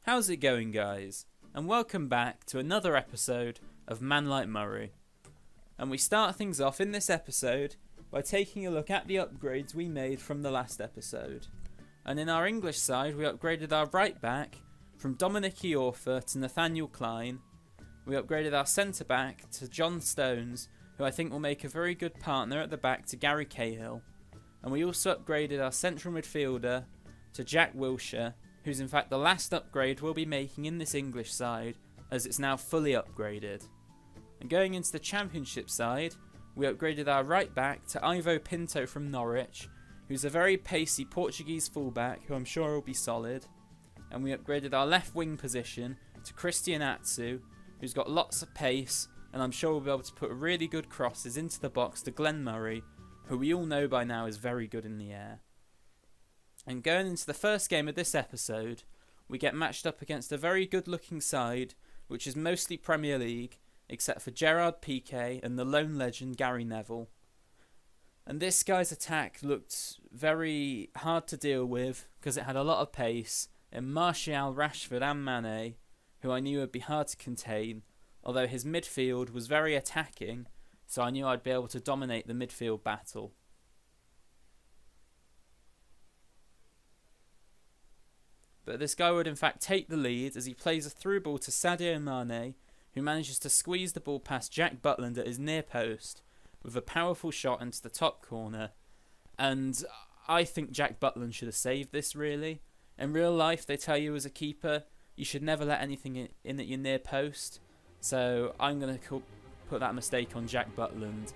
How's it going, guys? And welcome back to another episode of ManLikeMurray. And we start things off in this episode by taking a look at the upgrades we made from the last episode. And in our English side, we upgraded our right back from Dominic Iorfa to Nathaniel Klein. We upgraded our centre back to John Stones, who I think will make a very good partner at the back to Gary Cahill. And we also upgraded our central midfielder to Jack Wilshere, who's in fact the last upgrade we'll be making in this English side, as it's now fully upgraded. And going into the Championship side, we upgraded our right back to Ivo Pinto from Norwich, who's a very pacey Portuguese fullback who I'm sure will be solid. And we upgraded our left wing position to Christian Atsu, who's got lots of pace, and I'm sure we'll be able to put really good crosses into the box to Glenn Murray, who we all know by now is very good in the air. And going into the first game of this episode, we get matched up against a very good looking side, which is mostly Premier League, except for Gerard Piqué and the lone legend Gary Neville. And this guy's attack looked very hard to deal with, because it had a lot of pace in Martial, Rashford and Mane, who I knew would be hard to contain, although his midfield was very attacking, so I knew I'd be able to dominate the midfield battle. But this guy would in fact take the lead as he plays a through ball to Sadio Mane, who manages to squeeze the ball past Jack Butland at his near post with a powerful shot into the top corner. And I think Jack Butland should have saved this, really. In real life, they tell you as a keeper, you should never let anything in at your near post. So I'm going to put that mistake on Jack Butland.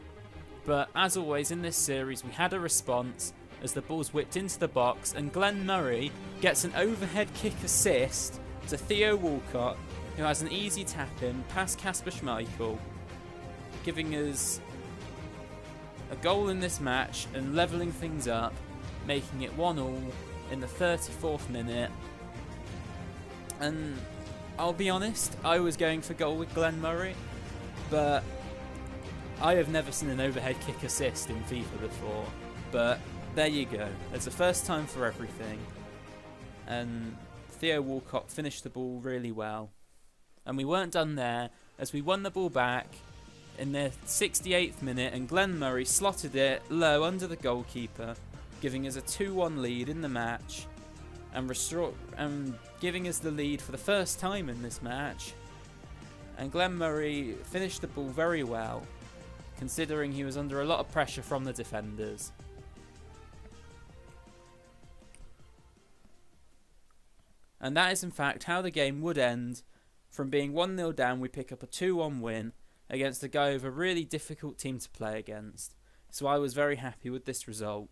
But as always in this series, we had a response as the ball's whipped into the box, and Glenn Murray gets an overhead kick assist to Theo Walcott, who has an easy tap in past Kasper Schmeichel, giving us a goal in this match and levelling things up, making it 1-1 in the 34th minute. And I'll be honest, I was going for goal with Glenn Murray, but I have never seen an overhead kick assist in FIFA before. But there you go. It's the first time for everything. And Theo Walcott finished the ball really well. And we weren't done there, as we won the ball back in the 68th minute, and Glenn Murray slotted it low under the goalkeeper, giving us a 2-1 lead in the match, and giving us the lead for the first time in this match. And Glenn Murray finished the ball very well, considering he was under a lot of pressure from the defenders. And that is in fact how the game would end. From being 1-0 down, we pick up a 2-1 win against a guy with a really difficult team to play against. So I was very happy with this result.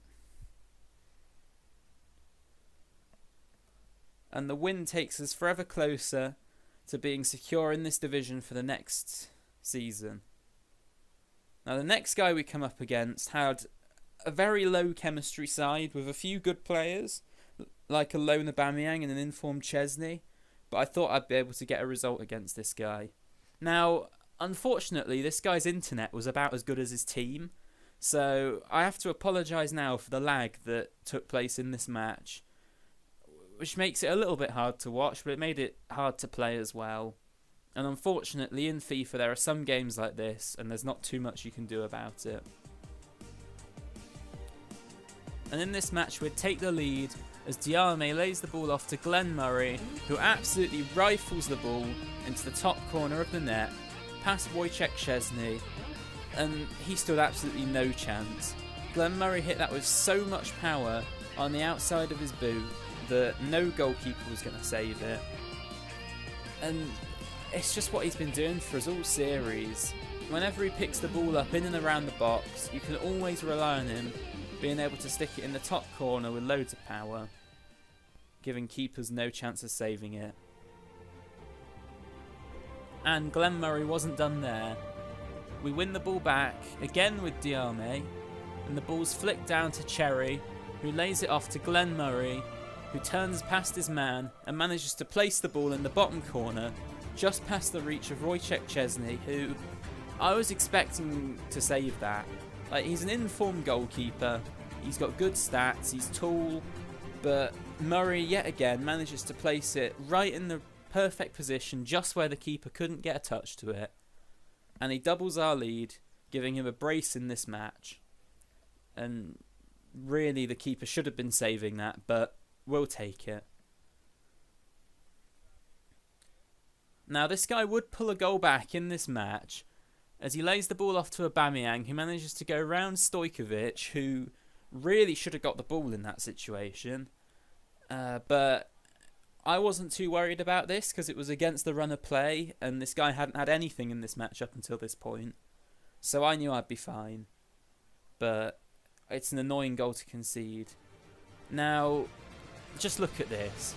And the win takes us forever closer to being secure in this division for the next season. Now the next guy we come up against had a very low chemistry side with a few good players, like a lone Aubameyang and an informed Chesney, but I thought I'd be able to get a result against this guy. Now, unfortunately, this guy's internet was about as good as his team, so I have to apologise now for the lag that took place in this match, which makes it a little bit hard to watch, but it made it hard to play as well. And unfortunately, in FIFA, there are some games like this, and there's not too much you can do about it. And in this match, we'd take the lead as Diame lays the ball off to Glenn Murray, who absolutely rifles the ball into the top corner of the net, past Wojciech Szczesny, and he stood absolutely no chance. Glenn Murray hit that with so much power on the outside of his boot that no goalkeeper was going to save it. And it's just what he's been doing for us all series. Whenever he picks the ball up in and around the box, you can always rely on him being able to stick it in the top corner with loads of power, giving keepers no chance of saving it. And Glenn Murray wasn't done there. We win the ball back, again with Diame, and the ball's flicked down to Cherry, who lays it off to Glenn Murray, who turns past his man and manages to place the ball in the bottom corner, just past the reach of Wojciech Szczesny, who I was expecting to save that. Like, he's an informed goalkeeper, he's got good stats, he's tall, but Murray yet again manages to place it right in the perfect position, just where the keeper couldn't get a touch to it. And he doubles our lead, giving him a brace in this match. And really the keeper should have been saving that, but we'll take it. Now this guy would pull a goal back in this match, as he lays the ball off to Aubameyang, who manages to go round Stojkovic, who really should have got the ball in that situation. But I wasn't too worried about this, because it was against the run of play, and this guy hadn't had anything in this match up until this point. So I knew I'd be fine. But it's an annoying goal to concede. Now, just look at this.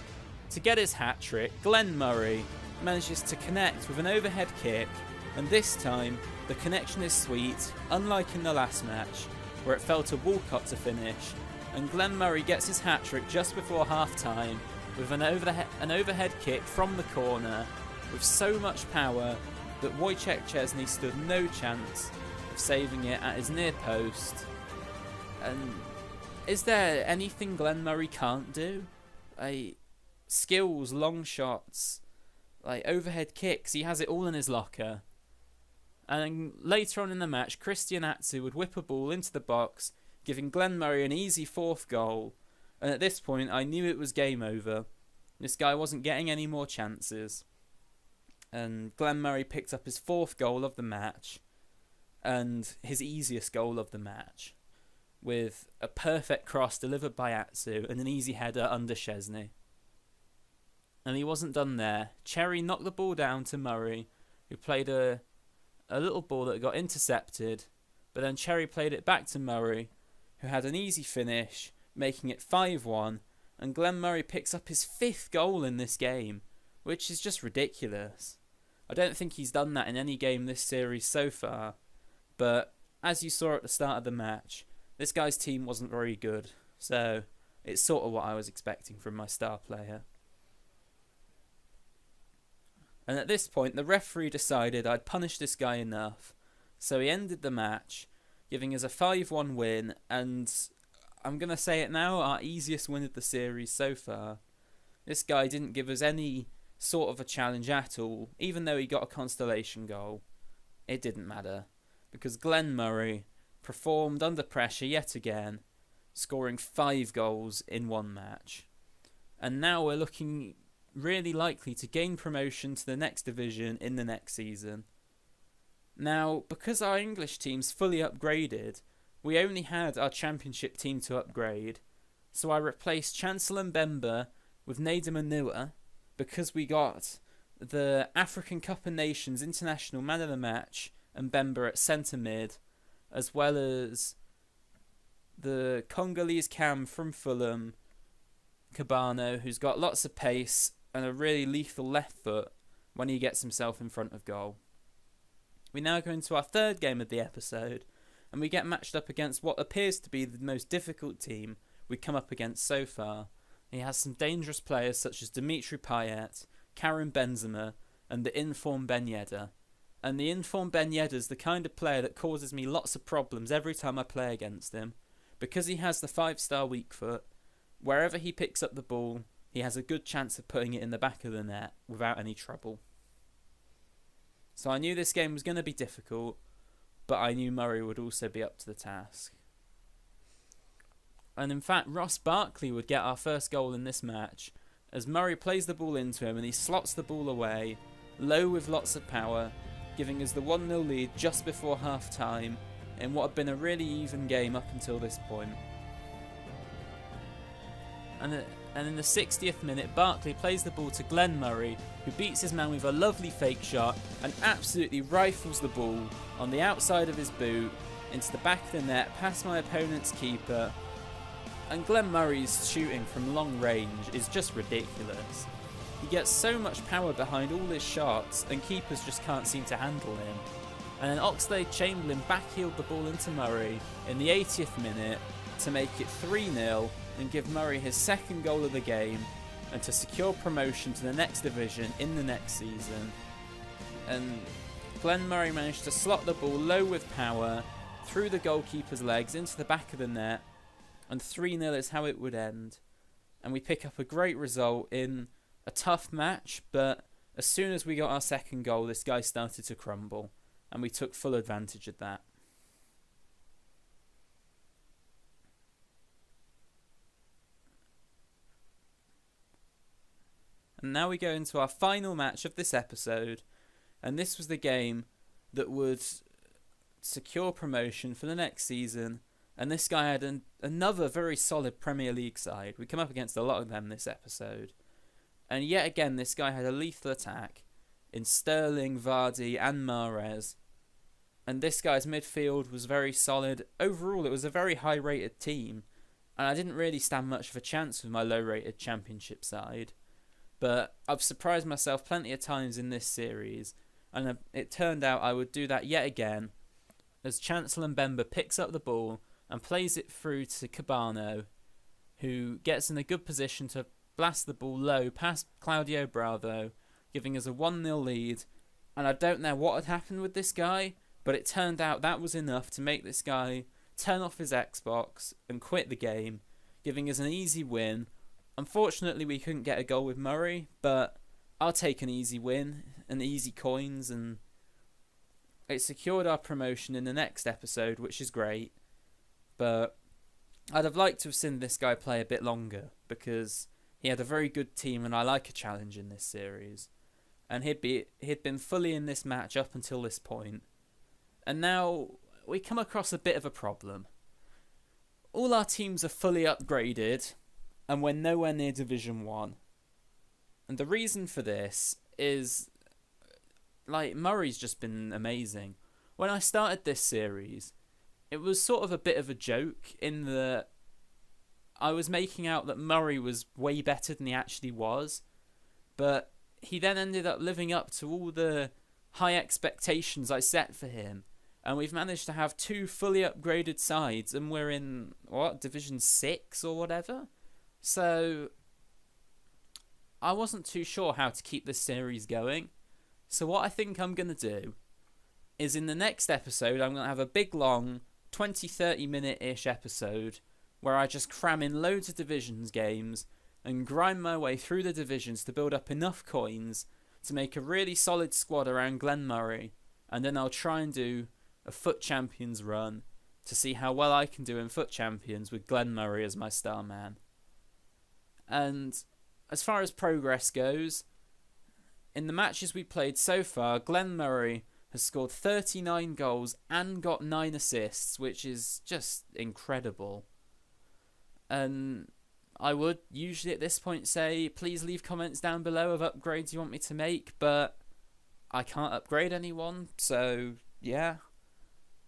To get his hat-trick, Glenn Murray manages to connect with an overhead kick, and this time the connection is sweet, unlike in the last match where it fell to Walcott to finish, and Glenn Murray gets his hat-trick just before half-time with an overhead kick from the corner with so much power that Wojciech Szczesny stood no chance of saving it at his near post. And is there anything Glenn Murray can't do? Skills, long shots, overhead kicks, he has it all in his locker. And later on in the match, Christian Atsu would whip a ball into the box, giving Glenn Murray an easy 4th goal. And at this point, I knew it was game over. This guy wasn't getting any more chances. And Glenn Murray picked up his 4th goal of the match, and his easiest goal of the match, with a perfect cross delivered by Atsu and an easy header under Szczesny. And he wasn't done there. Cherry knocked the ball down to Murray, who played a little ball that got intercepted, but then Cherry played it back to Murray, who had an easy finish, making it 5-1, and Glenn Murray picks up his 5th goal in this game, which is just ridiculous. I don't think he's done that in any game this series so far, but as you saw at the start of the match, this guy's team wasn't very good, so it's sort of what I was expecting from my star player. And at this point, the referee decided I'd punished this guy enough, so he ended the match, giving us a 5-1 win, and I'm going to say it now, our easiest win of the series so far. This guy didn't give us any sort of a challenge at all, even though he got a consolation goal. It didn't matter, because Glenn Murray performed under pressure yet again, scoring 5 goals in one match. And now we're looking really likely to gain promotion to the next division in the next season. Now, because our English team's fully upgraded, we only had our championship team to upgrade, so I replaced Chancellor Mbemba with Nader Manua, because we got the African Cup of Nations International Man of the Match and Mbemba at centre mid, as well as the Congolese cam from Fulham, Cabano, who's got lots of pace and a really lethal left foot when he gets himself in front of goal. We now go into our 3rd game of the episode, and we get matched up against what appears to be the most difficult team we've come up against so far. He has some dangerous players such as Dimitri Payet, Karim Benzema, and the informed Ben Yedder. And the informed Ben Yedder's the kind of player that causes me lots of problems every time I play against him, because he has the 5-star weak foot. Wherever he picks up the ball, he has a good chance of putting it in the back of the net without any trouble. So I knew this game was going to be difficult, but I knew Murray would also be up to the task. And in fact, Ross Barkley would get our first goal in this match, as Murray plays the ball into him and he slots the ball away, low with lots of power, giving us the 1-0 lead just before half-time in what had been a really even game up until this point. And in the 60th minute, Barkley plays the ball to Glenn Murray, who beats his man with a lovely fake shot and absolutely rifles the ball on the outside of his boot into the back of the net past my opponent's keeper. And Glenn Murray's shooting from long range is just ridiculous. He gets so much power behind all his shots and keepers just can't seem to handle him. And then Oxlade-Chamberlain backheeled the ball into Murray in the 80th minute to make it 3-0 and give Murray his 2nd goal of the game and to secure promotion to the next division in the next season. And Glenn Murray managed to slot the ball low with power through the goalkeeper's legs into the back of the net, and 3-0 is how it would end. and we pick up a great result in a tough match, but as soon as we got our second goal, this guy started to crumble, and we took full advantage of that. And now we go into our final match of this episode, and this was the game that would secure promotion for the next season. And this guy had another very solid Premier League side. We come up against a lot of them this episode. And yet again, this guy had a lethal attack in Sterling, Vardy and Mahrez. And this guy's midfield was very solid. Overall, it was a very high-rated team. And I didn't really stand much of a chance with my low-rated Championship side. But I've surprised myself plenty of times in this series. And it turned out I would do that yet again, as Chancellor Mbemba picks up the ball and plays it through to Cabano, who gets in a good position to blast the ball low past Claudio Bravo, giving us a 1-0 lead. And I don't know what had happened with this guy, but it turned out that was enough to make this guy turn off his Xbox and quit the game, giving us an easy win. Unfortunately, we couldn't get a goal with Murray, but I'll take an easy win and easy coins, and it secured our promotion in the next episode, which is great. But I'd have liked to have seen this guy play a bit longer, because he had a very good team and I like a challenge in this series. And he'd been fully in this match up until this point. And now we come across a bit of a problem. All our teams are fully upgraded and we're nowhere near Division 1. And the reason for this is, Murray's just been amazing. When I started this series, it was sort of a bit of a joke in that I was making out that Murray was way better than he actually was, but he then ended up living up to all the high expectations I set for him, and we've managed to have 2 fully upgraded sides, and we're in, Division 6 or whatever? So I wasn't too sure how to keep this series going. So what I think I'm going to do is in the next episode, I'm going to have a big, long, 20-30 minute-ish episode where I just cram in loads of Divisions games and grind my way through the divisions to build up enough coins to make a really solid squad around Glen Murray, and then I'll try and do a Foot Champions run to see how well I can do in Foot Champions with Glen Murray as my star man. And as far as progress goes, in the matches we played so far, Glen Murray has scored 39 goals and got 9 assists, which is just incredible. And I would usually at this point say, please leave comments down below of upgrades you want me to make, but I can't upgrade anyone, so yeah.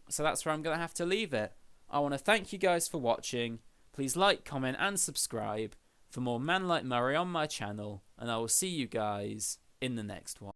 So that's where I'm going to have to leave it. I want to thank you guys for watching. Please like, comment and subscribe for more Man Like Murray on my channel, and I will see you guys in the next one.